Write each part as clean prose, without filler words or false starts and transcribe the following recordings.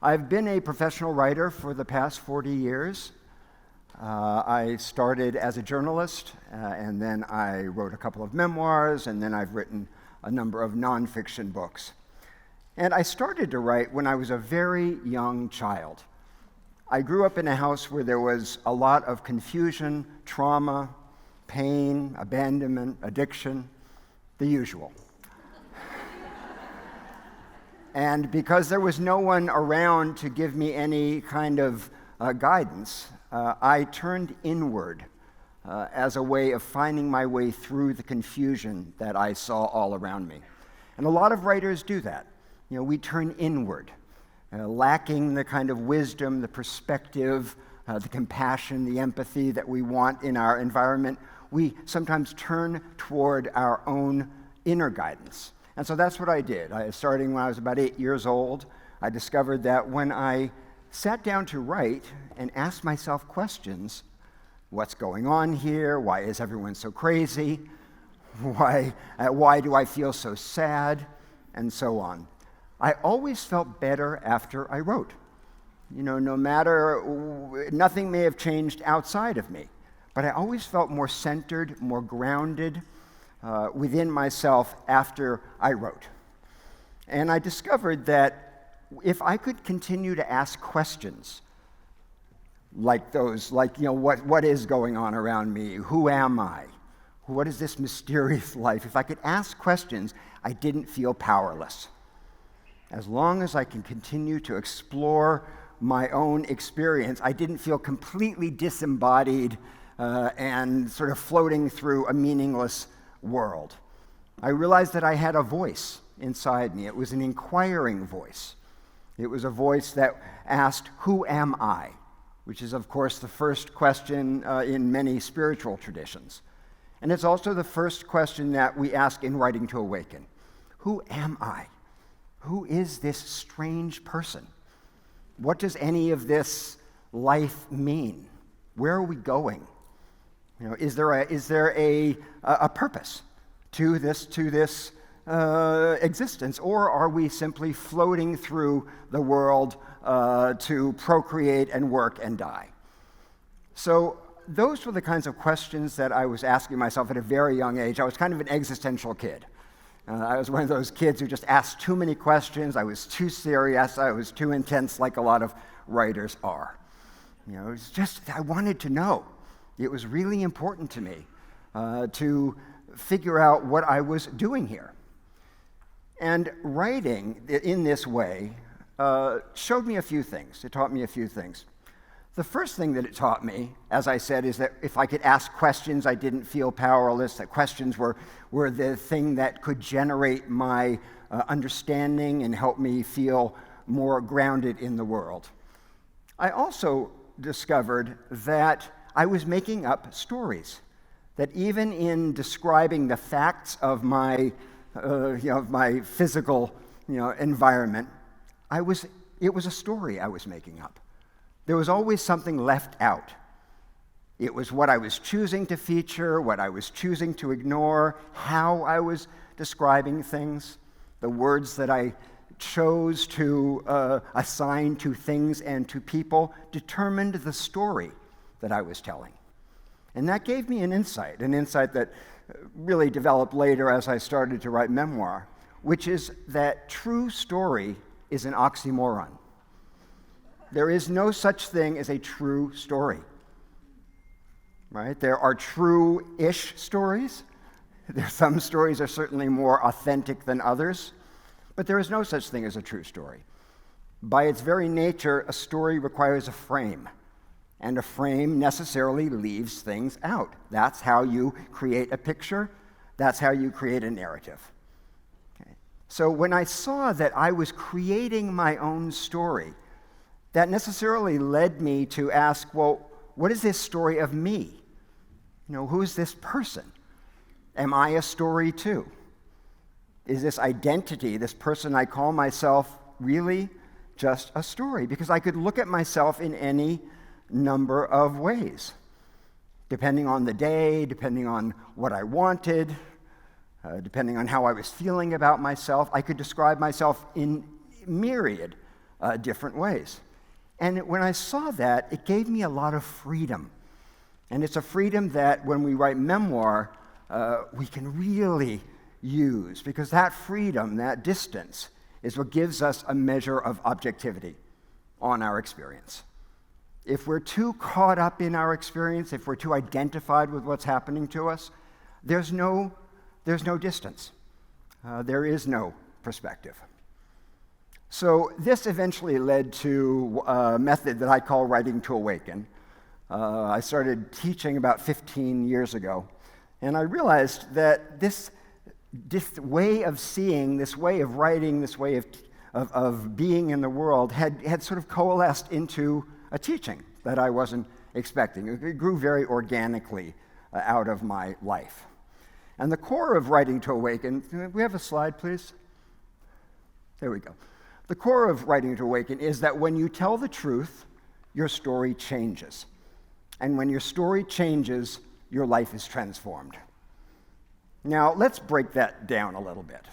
I've been a professional writer for the past 40 years. I started as a journalist, and then I wrote a couple of memoirs, and then I've written a number of nonfiction books. And I started to write when I was a very young child. I grew up in a house where there was a lot of confusion, trauma, pain, abandonment, addiction, the usual. And because there was no one around to give me any kind of guidance, I turned inward as a way of finding my way through the confusion that I saw all around me. And a lot of writers do that. We turn inward, lacking the kind of wisdom, the perspective, the compassion, the empathy that we want in our environment. We sometimes turn toward our own inner guidance. And so that's what I did. Starting when I was about 8 years old, I discovered that when I sat down to write and asked myself questions, what's going on here? Why is everyone so crazy? Why do I feel so sad? And so on. I always felt better after I wrote. No matter, nothing may have changed outside of me, but I always felt more centered, more grounded within myself after I wrote. And I discovered that if I could continue to ask questions like those, what is going on around me? Who am I? What is this mysterious life? If I could ask questions, I didn't feel powerless. As long as I can continue to explore my own experience, I didn't feel completely disembodied and sort of floating through a meaningless world. I realized that I had a voice inside me. It was an inquiring voice. It was a voice that asked, "Who am I?" Which is, of course, the first question in many spiritual traditions. And it's also the first question that we ask in Writing to Awaken. Who am I? Who is this strange person? What does any of this life mean? Where are we going? Is there a purpose to this existence, or are we simply floating through the world to procreate and work and die? So those were the kinds of questions that I was asking myself at a very young age. I was kind of an existential kid. I was one of those kids who just asked too many questions. I was too serious. I was too intense, like a lot of writers are. It was just, I wanted to know. It was really important to me to figure out what I was doing here. And writing in this way showed me a few things. It taught me a few things. The first thing that it taught me, as I said, is that if I could ask questions, I didn't feel powerless, that questions were the thing that could generate my understanding and help me feel more grounded in the world. I also discovered that I was making up stories, that even in describing the facts of my physical environment, it was a story I was making up. There was always something left out. It was what I was choosing to feature, what I was choosing to ignore, how I was describing things, the words that I chose to assign to things and to people determined the story that I was telling. And that gave me an insight that really developed later as I started to write memoir, which is that true story is an oxymoron. There is no such thing as a true story, right? There are true-ish stories. Some stories are certainly more authentic than others, but there is no such thing as a true story. By its very nature, a story requires a frame, and a frame necessarily leaves things out. That's how you create a picture. That's how you create a narrative. Okay. So when I saw that I was creating my own story, that necessarily led me to ask, well, what is this story of me? Who is this person? Am I a story too? Is this identity, this person I call myself, really just a story? Because I could look at myself in any number of ways, depending on the day, depending on what I wanted, depending on how I was feeling about myself. I could describe myself in myriad different ways. And when I saw that, it gave me a lot of freedom. And it's a freedom that when we write memoir, we can really use, because that freedom, that distance, is what gives us a measure of objectivity on our experience. If we're too caught up in our experience, if we're too identified with what's happening to us, there's no distance. There is no perspective. So this eventually led to a method that I call writing to awaken. I started teaching about 15 years ago, and I realized that this way of seeing, this way of writing, this way of being in the world had sort of coalesced into a teaching that I wasn't expecting. It grew very organically out of my life. And the core of writing to awaken, can we have a slide, please? There we go. The core of writing to awaken is that when you tell the truth, your story changes. And when your story changes, your life is transformed. Now, let's break that down a little bit.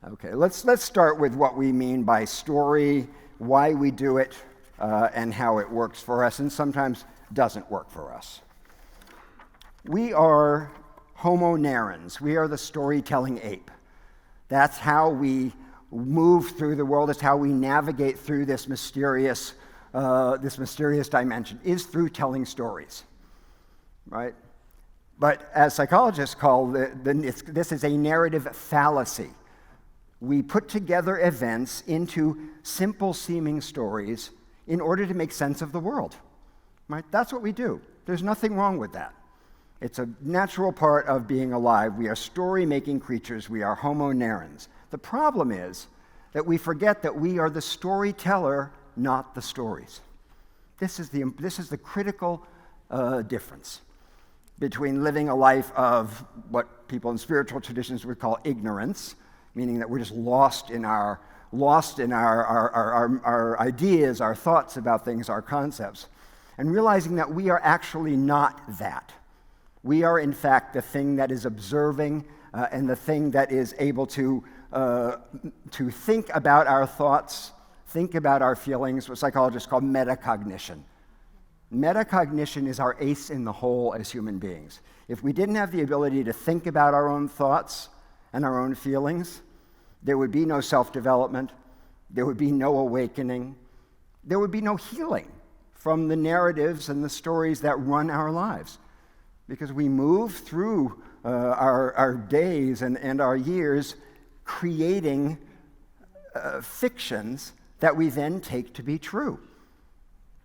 Okay, let's start with what we mean by story, why we do it, and how it works for us, and sometimes doesn't work for us. We are Homo narrans. We are the storytelling ape. That's how we move through the world. It's how we navigate through this mysterious dimension, is through telling stories, right? But as psychologists call this is a narrative fallacy. We put together events into simple-seeming stories in order to make sense of the world, right? That's what we do. There's nothing wrong with that. It's a natural part of being alive. We are story-making creatures. We are Homo narrans. The problem is that we forget that we are the storyteller, not the stories. This is the critical difference between living a life of what people in spiritual traditions would call ignorance, meaning that we're just lost in our ideas, our thoughts about things, our concepts, and realizing that we are actually not that. We are, in fact, the thing that is observing and the thing that is able to think about our thoughts, think about our feelings, what psychologists call metacognition. Metacognition is our ace in the hole as human beings. If we didn't have the ability to think about our own thoughts and our own feelings, there would be no self-development, there would be no awakening, there would be no healing from the narratives and the stories that run our lives. Because we move through our days and our years creating fictions that we then take to be true.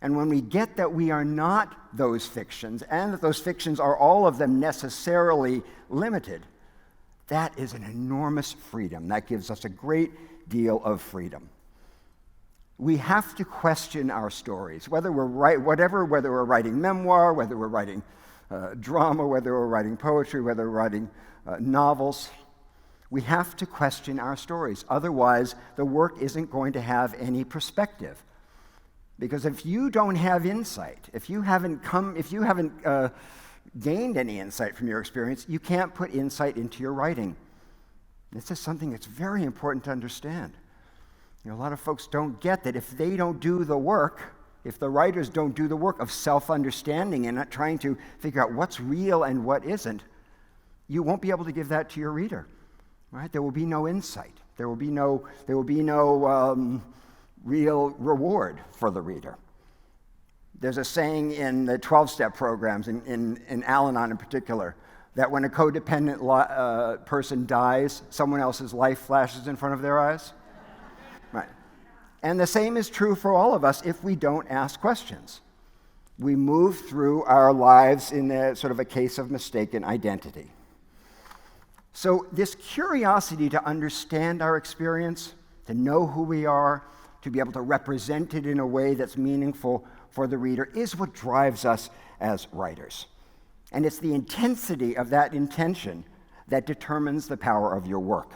And when we get that we are not those fictions, and that those fictions are all of them necessarily limited, that is an enormous freedom. That gives us a great deal of freedom. We have to question our stories, whether we're writing memoir, whether we're writing drama, whether we're writing poetry, whether we're writing novels. We have to question our stories. Otherwise, the work isn't going to have any perspective. Because if you don't have insight, if you haven't gained any insight from your experience, you can't put insight into your writing. This is something that's very important to understand. A lot of folks don't get that if they don't do the work, if the writers don't do the work of self-understanding and not trying to figure out what's real and what isn't, you won't be able to give that to your reader. Right? There will be no insight. There will be no real reward for the reader. There's a saying in the 12-step programs, in Al-Anon in particular, that when a codependent person dies, someone else's life flashes in front of their eyes. Right. And the same is true for all of us if we don't ask questions. We move through our lives in a sort of a case of mistaken identity. So this curiosity to understand our experience, to know who we are, to be able to represent it in a way that's meaningful for the reader is what drives us as writers. And it's the intensity of that intention that determines the power of your work.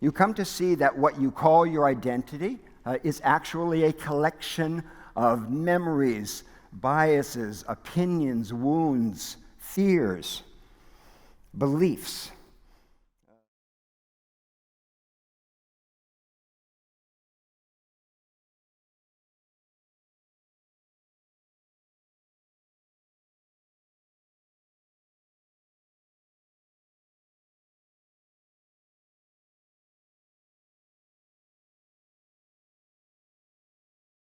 You come to see that what you call your identity is actually a collection of memories, biases, opinions, wounds, fears, beliefs.